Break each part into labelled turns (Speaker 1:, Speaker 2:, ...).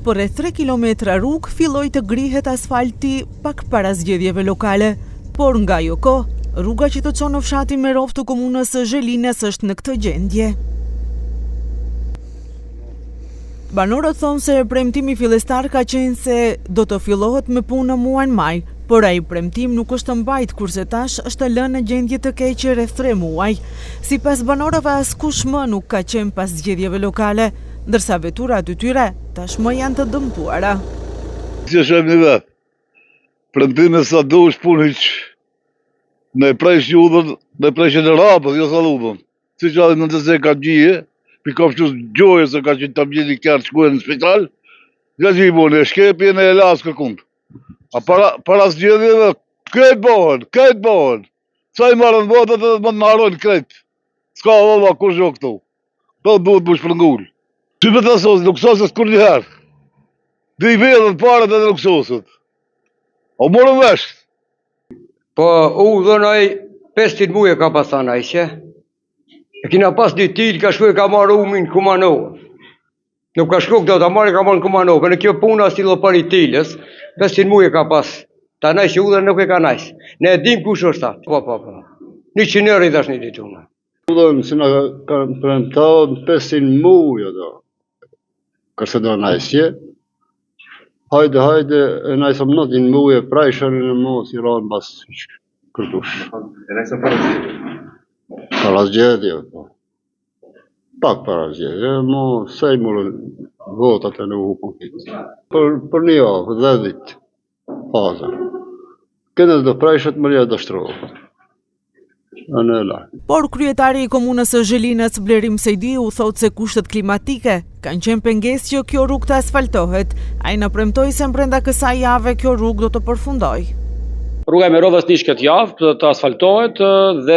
Speaker 1: për rreth 3 kilometra rrugë filloi të grihet asfalti pak para zgjedhjeve lokale, por nga ajo kohë, rruga që të çon në fshatin Merov të komunës së Zhelines është në këtë gjendje. Banorët thonë se premtimi fillestar ka qenë se do të fillohet me punë në muajin maj, por ai premtim nuk është mbajt kurse tash është lënë në gjendje të keqe rreth 3 muaj. Sipas banorëve askush më nuk ka qenë pas zgjedhjeve lokale, ndërsa veturat e tyre tashmë janë të dëmtuara.
Speaker 2: Si shohim në vetë, premtime sa dush punë hiç. Ne presh judhën, ne presh në rabë, jo salludhën. Si që adhe në të se ka gjije, pi ka fështu gjojë se ka qenë të mjeni kërë shkuë në spital, nga gjibone, shkepi e në elas kërkund. A para zgjedhjeve, këtë bohen. Sa i marën votët dhe më në harojnë këtë. Ska valla kur zho këtu. Do duhet më shpërngull. Që me të sosë, nuk sosës kur njëherë. Dhe i vedhën parët edhe nuk sosët. O morën veshtë.
Speaker 3: Po u dhënaj 500 muje ka pasan a ishe. E kina pas një til, ka shku e ka marrë umin Kumanovë. Nuk ka shku këto, ta marrë ka marrë në Kumanovë. Në kjo puna si lopari tilës, 500 muje ka pas. Ta najshë u dhe nuk e ka najshë. Ne e dim kush është ta. Po. 100 euro i dash një dituna.
Speaker 4: U dhe si në ka premtavë 500 muje do. Kërse do najshë. Hajde, e najsëm 9 muje, prajshën në mos i ranë bas kërtush.
Speaker 5: E najsëm para zgjedhjeve?
Speaker 4: Para zgjedhjeve, po. Pak para zgjedhjeve, mo sej mërën votat e në hupën kitë. Për një avë, 10 ditë, fazën. Kënës do prajshët mërja do shtrohë.
Speaker 1: Por kryetari i komunës së Zhelines Blerim Sejdi u thotë se kushtet klimatike kanë qenë pengesë që kjo rrugë të asfaltohet. Ai na premtoi se brenda kësaj jave kjo rrugë do të përfundojë.
Speaker 6: Rruga e Merovës nish këtë javë të asfaltohet dhe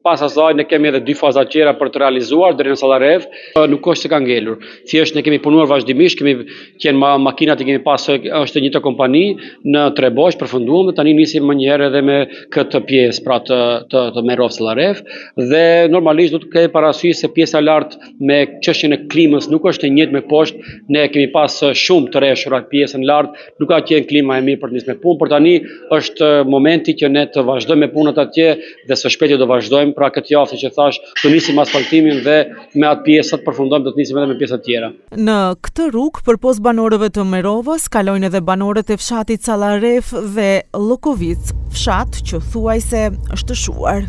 Speaker 6: pas asaj ne kemi edhe 2 faza tjera për të realizuar deri në Sallarev. Nuk është se ka ngelur. Thjesht ne kemi punuar vazhdimisht, kemi qenë makinat i kemi pasur, është një të kompani në Trebosh përfunduam dhe tani nisim më një herë edhe me këtë pjesë pra të Merov Sallarev dhe normalisht do të kemi parasysh se pjesa lart me çështjen e klimës nuk është e njëjtë me poshtë. Ne kemi pas shumë të rreshura pjesën lart, nuk ka qenë klima e mirë për të nisur me punë, por tani është momenti që ne të vazhdojmë me punët atje dhe së shpejti do vazhdojmë, pra këtë javë që thash, të nisim asfaltimin dhe me atë pjesë të përfundojmë do të nisim edhe me pjesët tjera.
Speaker 1: Në këtë rrugë, përpos banorëve të Merovës, kalojnë edhe banorët e fshatit Sallarev dhe Llokovic, fshat që thuajse është shuar.